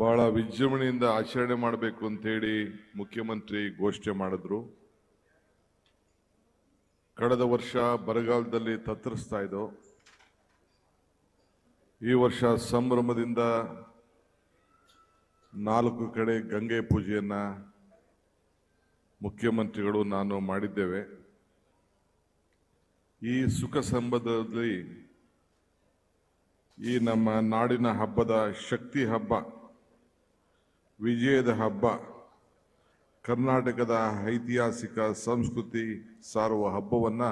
ಬಹಳ ವಿಜೃಂಭಣೆಯಿಂದ ಆಚರಣೆ ಮಾಡಬೇಕು ಅಂತ ಹೇಳಿ ಮುಖ್ಯಮಂತ್ರಿ ಘೋಷಣೆ ಮಾಡಿದ್ರು. ಕಳೆದ ವರ್ಷ ಬರಗಾಲದಲ್ಲಿ ತತ್ತರಿಸ್ತಾ ಇದ್ದೋ. ಈ ವರ್ಷ ಸಂಭ್ರಮದಿಂದ 4 ಕಡೆ ಗಂಗೆ ಪೂಜೆಯನ್ನ ಮುಖ್ಯಮಂತ್ರಿಗಳು ನಾನು ಮಾಡಿದ್ದೇವೆ. ಈ ಸುಖ ಸಂಬಂಧದಲ್ಲಿ ಈ ನಮ್ಮ ನಾಡಿನ ಹಬ್ಬದ ಶಕ್ತಿ ಹಬ್ಬ, ವಿಜಯದ ಹಬ್ಬ, ಕರ್ನಾಟಕದ ಐತಿಹಾಸಿಕ ಸಂಸ್ಕೃತಿ ಸಾರುವ ಹಬ್ಬವನ್ನ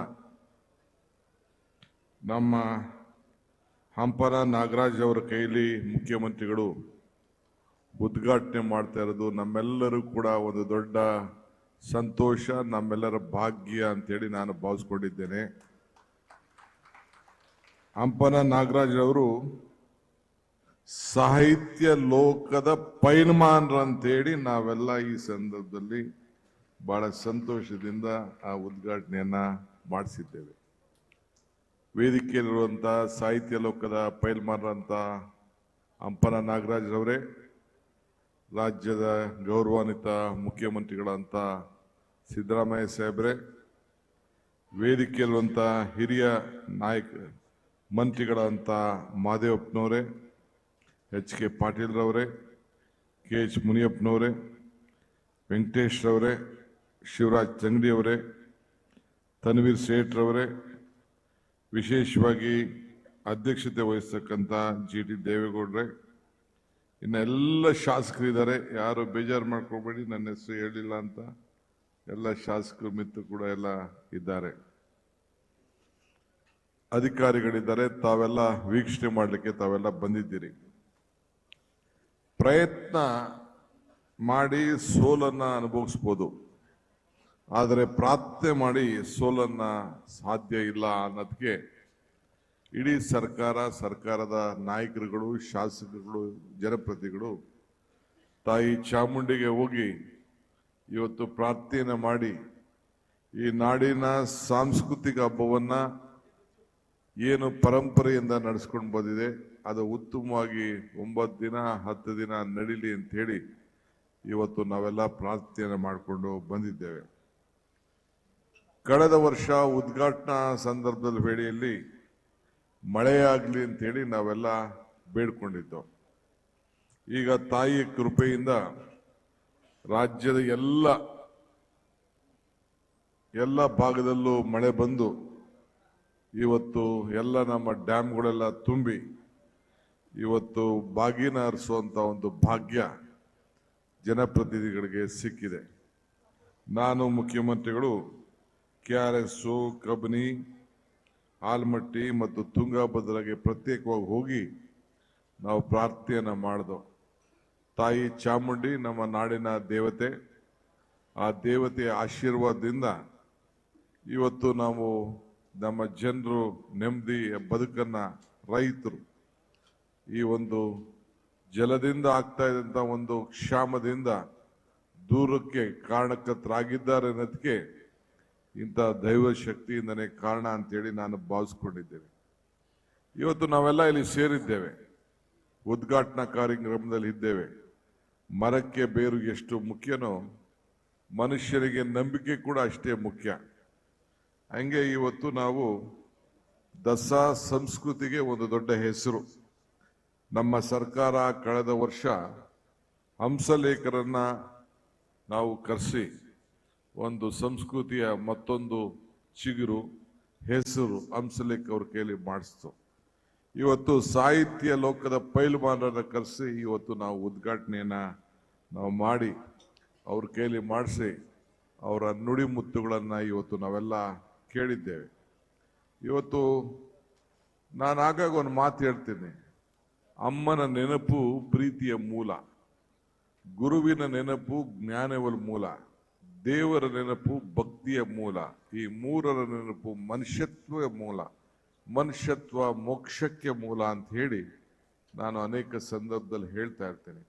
ನಮ್ಮ ಹಂಪನ ನಾಗರಾಜ್ ಅವರ ಕೈಲಿ ಮುಖ್ಯಮಂತ್ರಿಗಳು ಉದ್ಘಾಟನೆ ಮಾಡ್ತಾ ಇರೋದು ನಮ್ಮೆಲ್ಲರೂ ಕೂಡ ಒಂದು ದೊಡ್ಡ ಸಂತೋಷ, ನಮ್ಮೆಲ್ಲರ ಭಾಗ್ಯ ಅಂತೇಳಿ ನಾನು ಭಾವಿಸ್ಕೊಂಡಿದ್ದೇನೆ. ಹಂಪನ ನಾಗರಾಜ್ ಅವರು ಸಾಹಿತ್ಯ ಲೋಕದ ಪೈಲ್ಮಾನ್ರಂತೇಳಿ ನಾವೆಲ್ಲ ಈ ಸಂದರ್ಭದಲ್ಲಿ ಬಹಳ ಸಂತೋಷದಿಂದ ಆ ಉದ್ಘಾಟನೆಯನ್ನ ಮಾಡಿಸಿದ್ದೇವೆ. ವೇದಿಕೆಯಲ್ಲಿರುವಂತ ಸಾಹಿತ್ಯ ಲೋಕದ ಪೈಲ್ಮಾನ್ರಂತ ಹಂಪನ ನಾಗರಾಜ್ ಅವರೇ, ರಾಜ್ಯದ ಗೌರವಾನ್ವಿತ ಮುಖ್ಯಮಂತ್ರಿಗಳಂತ ಸಿದ್ದರಾಮಯ್ಯ ಸಾಹೇಬ್ರೆ, ವೇದಿಕೆಯಲ್ಲಿರುವಂತ ಹಿರಿಯ ನಾಯಕ ಮಂತ್ರಿಗಳಂತ ಮಾದೇವಪ್ಪನವರೇ, ಎಚ್ ಕೆ ಪಾಟೀಲ್ ರವರೇ, ಕೆ ಎಚ್ ಮುನಿಯಪ್ಪನವರೇ, ವೆಂಕಟೇಶ್ ರವರೇ, ಶಿವರಾಜ್ ತಂಗಡಿ ಅವರೇ, ತನ್ವೀರ್ ಸೇಠ್ ರವರೇ, ವಿಶೇಷವಾಗಿ ಅಧ್ಯಕ್ಷತೆ ವಹಿಸ್ತಕ್ಕಂಥ ಜಿ ಟಿ ದೇವೇಗೌಡ್ರೆ, ಇನ್ನೆಲ್ಲ ಶಾಸಕರಿದ್ದಾರೆ. ಯಾರು ಬೇಜಾರು ಮಾಡ್ಕೋಬೇಡಿ, ನನ್ನ ಹೆಸರು ಹೇಳಿಲ್ಲ ಅಂತ. ಎಲ್ಲ ಶಾಸಕರು ಮಿತ್ರ ಕೂಡ ಎಲ್ಲ ಇದ್ದಾರೆ, ಅಧಿಕಾರಿಗಳಿದ್ದಾರೆ. ತಾವೆಲ್ಲ ವೀಕ್ಷಣೆ ಮಾಡಲಿಕ್ಕೆ ತಾವೆಲ್ಲ ಬಂದಿದ್ದೀರಿ. ಪ್ರಯತ್ನ ಮಾಡಿ ಸೋಲನ್ನ ಅನುಭವಿಸ್ಬೋದು, ಆದರೆ ಪ್ರಾರ್ಥನೆ ಮಾಡಿ ಸೋಲನ್ನ ಸಾಧ್ಯ ಇಲ್ಲ ಅನ್ನೋದಕ್ಕೆ ಇಡೀ ಸರ್ಕಾರದ ನಾಯಕರುಗಳು, ಶಾಸಕರುಗಳು, ಜನಪ್ರತಿನಿಧಿಗಳು ತಾಯಿ ಚಾಮುಂಡಿಗೆ ಹೋಗಿ ಇವತ್ತು ಪ್ರಾರ್ಥನೆ ಮಾಡಿ ಈ ನಾಡಿನ ಸಾಂಸ್ಕೃತಿಕ ಹಬ್ಬವನ್ನ ಏನು ಪರಂಪರೆಯಿಂದ ನಡೆಸ್ಕೊಂಡು ಬಂದಿದೆ ಅದು ಉತ್ತಮವಾಗಿ 9 ದಿನ 10 ದಿನ ನಡೀಲಿ ಅಂತ ಹೇಳಿ ಇವತ್ತು ನಾವೆಲ್ಲ ಪ್ರಾರ್ಥನೆ ಮಾಡಿಕೊಂಡು ಬಂದಿದ್ದೇವೆ. ಕಳೆದ ವರ್ಷ ಉದ್ಘಾಟನಾ ಸಂದರ್ಭದಲ್ಲಿ ವೇಳೆಯಲ್ಲಿ ಮಳೆಯಾಗ್ಲಿ ಅಂತ ಹೇಳಿ ನಾವೆಲ್ಲ ಬೇಡ್ಕೊಂಡಿದ್ದು. ಈಗ ತಾಯಿಯ ಕೃಪೆಯಿಂದ ರಾಜ್ಯದ ಎಲ್ಲ ಭಾಗದಲ್ಲೂ ಮಳೆ ಬಂದು ಇವತ್ತು ಎಲ್ಲ ನಮ್ಮ ಡ್ಯಾಮ್ಗಳೆಲ್ಲ ತುಂಬಿ ಇವತ್ತು ಬಾಗಿನ ಹರಿಸುವಂತ ಒಂದು ಭಾಗ್ಯ ಜನಪ್ರತಿನಿಧಿಗಳಿಗೆ ಸಿಕ್ಕಿದೆ. ನಾನು ಮುಖ್ಯಮಂತ್ರಿಗಳು KRS, ಕಬಿನಿ, ಆಲ್ಮಟ್ಟಿ ಮತ್ತು ತುಂಗಭದ್ರಾಗೆ ಪ್ರತ್ಯೇಕವಾಗಿ ಹೋಗಿ ನಾವು ಪ್ರಾರ್ಥನೆಯನ್ನ ಮಾಡಿದೋ. ತಾಯಿ ಚಾಮುಂಡಿ ನಮ್ಮ ನಾಡಿನ ದೇವತೆ, ಆ ದೇವತೆಯ ಆಶೀರ್ವಾದದಿಂದ ಇವತ್ತು ನಾವು ನಮ್ಮ ಜನರು ನೆಮ್ಮದಿಯ ಬದುಕನ್ನ, ರೈತರು ಈ ಒಂದು ಜಲದಿಂದ ಆಗ್ತಾ ಇದ್ದಂತ ಒಂದು ಕ್ಷಾಮದಿಂದ ದೂರಕ್ಕೆ ಕಾರಣಕರ್ತರಾಗಿದ್ದಾರೆ ಅನ್ನೋದಕ್ಕೆ ಇಂಥ ದೈವ ಶಕ್ತಿಯಿಂದನೇ ಕಾರಣ ಅಂತೇಳಿ ನಾನು ಭಾವಿಸ್ಕೊಂಡಿದ್ದೇನೆ. ಇವತ್ತು ನಾವೆಲ್ಲ ಇಲ್ಲಿ ಸೇರಿದ್ದೇವೆ, ಉದ್ಘಾಟನಾ ಕಾರ್ಯಕ್ರಮದಲ್ಲಿ ಇದ್ದೇವೆ. ಮರಕ್ಕೆ ಬೇರು ಎಷ್ಟು ಮುಖ್ಯನೋ ಮನುಷ್ಯರಿಗೆ ನಂಬಿಕೆ ಕೂಡ ಅಷ್ಟೇ ಮುಖ್ಯ. ಹಂಗೆ ಇವತ್ತು ನಾವು ದಸರಾ ಸಂಸ್ಕೃತಿಗೆ ಒಂದು ದೊಡ್ಡ ಹೆಸರು. ನಮ್ಮ ಸರ್ಕಾರ ಕಳೆದ ವರ್ಷ ಹಂಸಲೇಖರನ್ನ ನಾವು ಕರೆಸಿ ಒಂದು ಸಂಸ್ಕೃತಿಯ ಮತ್ತೊಂದು ಚಿಗುರು, ಹೆಸರು ಹಂಸಲೇಖ ಅವ್ರ ಕೈಲಿ ಮಾಡಿಸ್ತು. ಇವತ್ತು ಸಾಹಿತ್ಯ ಲೋಕದ ಪೈಲ್ವಾನರನ್ನ ಕರೆಸಿ ಇವತ್ತು ನಾವು ಉದ್ಘಾಟನೆಯನ್ನ ನಾವು ಮಾಡಿ ಅವ್ರ ಕೈಲಿ ಮಾಡಿಸಿ ಅವರ ನುಡಿ ಮುತ್ತುಗಳನ್ನ ಇವತ್ತು ನಾವೆಲ್ಲ ಕೇಳಿದ್ದೇವೆ. ಇವತ್ತು ನಾನು ಆಗಾಗ ಒಂದು ಮಾತು ಹೇಳ್ತೀನಿ, ಅಮ್ಮನ ನೆನಪು ಪ್ರೀತಿಯ ಮೂಲ, ಗುರುವಿನ ನೆನಪು ಜ್ಞಾನವರ ಮೂಲ, ದೇವರ ನೆನಪು ಭಕ್ತಿಯ ಮೂಲ, ಈ ಮೂರರ ನೆನಪು ಮನುಷ್ಯತ್ವ ಮೂಲ, ಮನುಷ್ಯತ್ವ ಮೋಕ್ಷಕ್ಕೆ ಮೂಲ ಅಂತ ಹೇಳಿ ನಾನು ಅನೇಕ ಸಂದರ್ಭದಲ್ಲಿ ಹೇಳ್ತಾ ಇರ್ತೇನೆ.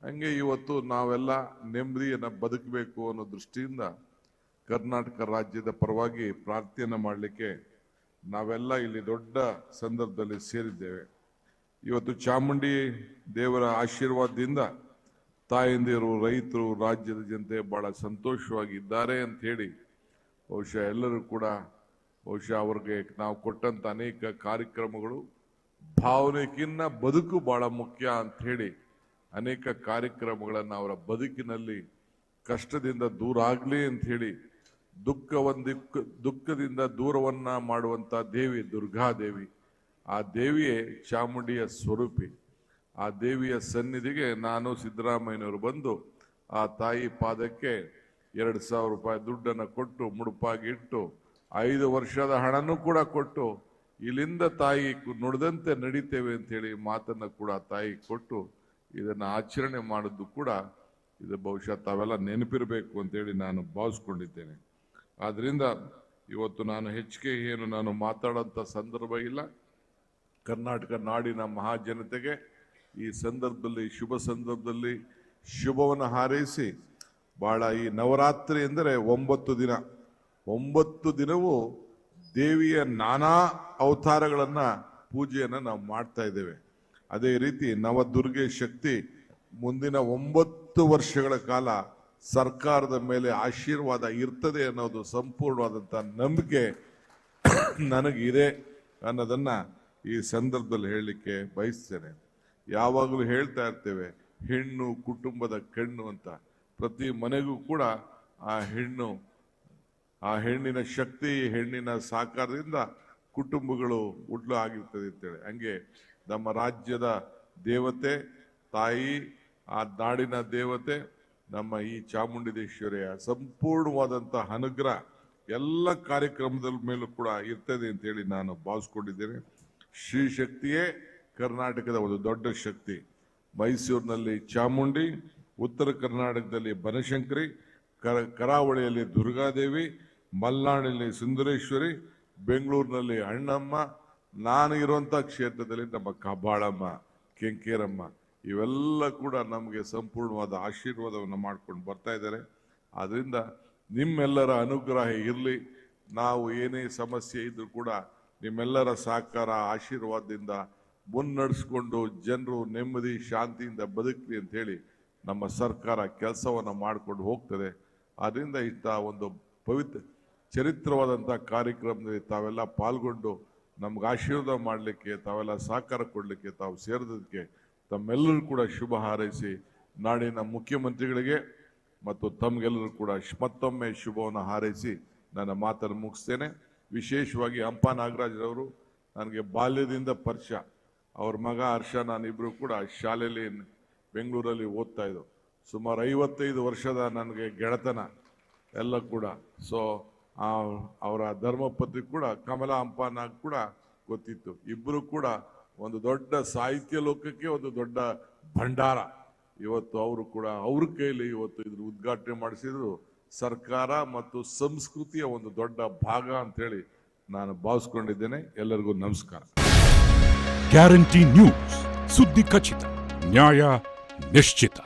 ಹಂಗೆ ಇವತ್ತು ನಾವೆಲ್ಲ ನೆಮ್ಮದಿಯನ್ನು ಬದುಕಬೇಕು ಅನ್ನೋ ದೃಷ್ಟಿಯಿಂದ ಕರ್ನಾಟಕ ರಾಜ್ಯದ ಪರವಾಗಿ ಪ್ರಾರ್ಥನೆ ಮಾಡಲಿಕ್ಕೆ ನಾವೆಲ್ಲ ಇಲ್ಲಿ ದೊಡ್ಡ ಸಂದರ್ಭದಲ್ಲಿ ಸೇರಿದ್ದೇವೆ. ಇವತ್ತು ಚಾಮುಂಡಿ ದೇವರ ಆಶೀರ್ವಾದದಿಂದ ತಾಯಂದಿರು, ರೈತರು, ರಾಜ್ಯದ ಜನತೆ ಬಹಳ ಸಂತೋಷವಾಗಿದ್ದಾರೆ ಅಂತ ಹೇಳಿ ಬಹುಶಃ ಎಲ್ಲರೂ ಕೂಡ ಅವ್ರಿಗೆ ನಾವು ಕೊಟ್ಟಂತ ಅನೇಕ ಕಾರ್ಯಕ್ರಮಗಳು ಭಾವನೆಗಿನ್ನ ಬದುಕು ಬಹಳ ಮುಖ್ಯ ಅಂತ ಹೇಳಿ ಅನೇಕ ಕಾರ್ಯಕ್ರಮಗಳನ್ನು ಅವರ ಬದುಕಿನಲ್ಲಿ ಕಷ್ಟದಿಂದ ದೂರ ಆಗ್ಲಿ ಅಂತ ಹೇಳಿ ದುಃಖದಿಂದ ದೂರವನ್ನ ಮಾಡುವಂತ ದೇವಿ ದುರ್ಗಾದೇವಿ. ಆ ದೇವಿಯೇ ಚಾಮುಂಡಿಯ ಸ್ವರೂಪಿ. ಆ ದೇವಿಯ ಸನ್ನಿಧಿಗೆ ನಾನು ಸಿದ್ದರಾಮಯ್ಯನವರು ಬಂದು ಆ ತಾಯಿ ಪಾದಕ್ಕೆ 2,000 ರೂಪಾಯಿ ದುಡ್ಡನ್ನು ಕೊಟ್ಟು ಮುಡುಪಾಗಿ ಇಟ್ಟು 5 ವರ್ಷದ ಹಣನೂ ಕೂಡ ಕೊಟ್ಟು ಇಲ್ಲಿಂದ ತಾಯಿ ನುಡಿದಂತೆ ನಡೀತೇವೆ ಅಂತ ಹೇಳಿ ಮಾತನ್ನ ಕೂಡ ತಾಯಿ ಕೊಟ್ಟು ಇದನ್ನ ಆಚರಣೆ ಮಾಡಿದ್ದು ಕೂಡ ಇದು ಬಹುಶಃ ತಾವೆಲ್ಲ ನೆನಪಿರಬೇಕು ಅಂತೇಳಿ ನಾನು ಭಾವಿಸ್ಕೊಂಡಿದ್ದೇನೆ. ಆದ್ರಿಂದ ಇವತ್ತು ನಾನು ಹೆಚ್ಚಿಗೆ ಏನು ನಾನು ಮಾತಾಡೋಂಥ ಸಂದರ್ಭ ಇಲ್ಲ. ಕರ್ನಾಟಕ ನಾಡಿನ ಮಹಾಜನತೆಗೆ ಈ ಸಂದರ್ಭದಲ್ಲಿ ಶುಭ ಸಂದರ್ಭದಲ್ಲಿ ಶುಭವನ್ನು ಹಾರೈಸಿ ಬಹಳ ಈ ನವರಾತ್ರಿ ಎಂದರೆ 9 ದಿನ, 9 ದಿನವೂ ದೇವಿಯ ನಾನಾ ಅವತಾರಗಳನ್ನ ಪೂಜೆಯನ್ನ ನಾವು ಮಾಡ್ತಾ ಇದ್ದೇವೆ. ಅದೇ ರೀತಿ ನವದುರ್ಗೆ ಶಕ್ತಿ ಮುಂದಿನ 9 ವರ್ಷಗಳ ಕಾಲ ಸರ್ಕಾರದ ಮೇಲೆ ಆಶೀರ್ವಾದ ಇರ್ತದೆ ಅನ್ನೋದು ಸಂಪೂರ್ಣವಾದಂತ ನಂಬಿಕೆ ನನಗಿದೆ ಅನ್ನೋದನ್ನ ಈ ಸಂದರ್ಭದಲ್ಲಿ ಹೇಳಲಿಕ್ಕೆ ಬಯಸ್ತೇನೆ. ಯಾವಾಗಲೂ ಹೇಳ್ತಾ ಇರ್ತೇವೆ ಹೆಣ್ಣು ಕುಟುಂಬದ ಕಣ್ಣು ಅಂತ. ಪ್ರತಿ ಮನೆಗೂ ಕೂಡ ಆ ಹೆಣ್ಣಿನ ಶಕ್ತಿ, ಹೆಣ್ಣಿನ ಸಾಕಾರದಿಂದ ಕುಟುಂಬಗಳು ಉಡ್ಲು ಆಗಿರ್ತದೆ ಅಂತೇಳಿ. ಹಂಗೆ ನಮ್ಮ ರಾಜ್ಯದ ದೇವತೆ ತಾಯಿ, ಆ ನಾಡಿನ ದೇವತೆ ನಮ್ಮ ಈ ಚಾಮುಂಡೇಶ್ವರಿಯ ಸಂಪೂರ್ಣವಾದಂತಹ ಅನುಗ್ರಹ ಎಲ್ಲ ಕಾರ್ಯಕ್ರಮದ ಮೇಲೂ ಕೂಡ ಇರ್ತದೆ ಅಂತ ಹೇಳಿ ನಾನು ಭಾವಿಸ್ಕೊಂಡಿದ್ದೇನೆ. ಶ್ರೀ ಶಕ್ತಿಯೇ ಕರ್ನಾಟಕದ ಒಂದು ದೊಡ್ಡ ಶಕ್ತಿ. ಮೈಸೂರಿನಲ್ಲಿ ಚಾಮುಂಡಿ, ಉತ್ತರ ಕರ್ನಾಟಕದಲ್ಲಿ ಬನಶಂಕರಿ, ಕರಾವಳಿಯಲ್ಲಿ ದುರ್ಗಾದೇವಿ, ಮಲ್ನಾಡಿನಲ್ಲಿ ಸುಂದರೇಶ್ವರಿ, ಬೆಂಗಳೂರಿನಲ್ಲಿ ಅಣ್ಣಮ್ಮ, ನಾನು ಇರುವಂತ ಕ್ಷೇತ್ರದಲ್ಲಿ ನಮ್ಮ ಕಬ್ಬಾಳಮ್ಮ, ಕೆಂಕೇರಮ್ಮ, ಇವೆಲ್ಲ ಕೂಡ ನಮಗೆ ಸಂಪೂರ್ಣವಾದ ಆಶೀರ್ವಾದವನ್ನು ಮಾಡ್ಕೊಂಡು ಬರ್ತಾ ಇದ್ದಾರೆ. ಆದ್ರಿಂದ ನಿಮ್ಮೆಲ್ಲರ ಅನುಗ್ರಹ ಇರಲಿ. ನಾವು ಏನೇ ಸಮಸ್ಯೆ ಇದ್ರೂ ಕೂಡ ನಿಮ್ಮೆಲ್ಲರ ಸಹಕಾರ ಆಶೀರ್ವಾದದಿಂದ ಮುನ್ನಡೆಸ್ಕೊಂಡು ಜನರು ನೆಮ್ಮದಿ ಶಾಂತಿಯಿಂದ ಬದುಕಲಿ ಅಂತ ಹೇಳಿ ನಮ್ಮ ಸರ್ಕಾರ ಕೆಲಸವನ್ನು ಮಾಡಿಕೊಂಡು ಹೋಗ್ತದೆ. ಆದ್ರಿಂದ ಇಂಥ ಒಂದು ಪವಿತ್ರ ಚರಿತ್ರವಾದಂಥ ಕಾರ್ಯಕ್ರಮದಲ್ಲಿ ತಾವೆಲ್ಲ ಪಾಲ್ಗೊಂಡು ನಮ್ಗೆ ಆಶೀರ್ವಾದ ಮಾಡಲಿಕ್ಕೆ, ತಾವೆಲ್ಲ ಸಹಕಾರ ಕೊಡಲಿಕ್ಕೆ ತಾವು ಸೇರಿದಕ್ಕೆ ತಮ್ಮೆಲ್ಲರೂ ಕೂಡ ಶುಭ ಹಾರೈಸಿ ನಾಡಿನ ಮುಖ್ಯಮಂತ್ರಿಗಳಿಗೆ ಮತ್ತು ತಮ್ಗೆಲ್ಲರೂ ಕೂಡ ಮತ್ತೊಮ್ಮೆ ಶುಭವನ್ನು ಹಾರೈಸಿ ನನ್ನ ಮಾತನ್ನು ಮುಗಿಸ್ತೇನೆ. ವಿಶೇಷವಾಗಿ ಹಂಪ ನಾಗರಾಜ್ರವರು ನನಗೆ ಬಾಲ್ಯದಿಂದ ಪರಿಚಯ. ಅವ್ರ ಮಗ ಹರ್ಷ, ನಾನಿಬ್ರು ಕೂಡ ಶಾಲೆಯಲ್ಲಿ ಬೆಂಗಳೂರಲ್ಲಿ ಓದ್ತಾ ಇದ್ದೋ. ಸುಮಾರು 55 ವರ್ಷದ ನನಗೆ ಗೆಳೆತನ ಎಲ್ಲ ಕೂಡ. ಸೊ ಅವರ ಧರ್ಮಪತ್ನಿ ಕೂಡ ಕಮಲಾ ಹಂಪನಾಗ್ ಕೂಡ ಗೊತ್ತಿತ್ತು. ಇಬ್ಬರು ಕೂಡ ಒಂದು ದೊಡ್ಡ ಸಾಹಿತ್ಯ ಲೋಕಕ್ಕೆ ಒಂದು ದೊಡ್ಡ ಭಂಡಾರ. ಇವತ್ತು ಅವರು ಕೂಡ ಅವ್ರ ಕೈಲಿ ಇವತ್ತು ಇದ್ರ ಉದ್ಘಾಟನೆ ಮಾಡಿಸಿದ್ರು. ಸರ್ಕಾರ ಮತ್ತು ಸಂಸ್ಕೃತಿಯ ಒಂದು ದೊಡ್ಡ ಭಾಗ ಅಂತ ಹೇಳಿ ನಾನು ಭಾವಿಸ್ಕೊಂಡಿದ್ದೇನೆ. ಎಲ್ಲರಿಗೂ ನಮಸ್ಕಾರ. ಗ್ಯಾರಂಟಿ ನ್ಯೂಸ್, ಸುದ್ದಿ ಖಚಿತ, ನ್ಯಾಯ ನಿಶ್ಚಿತ.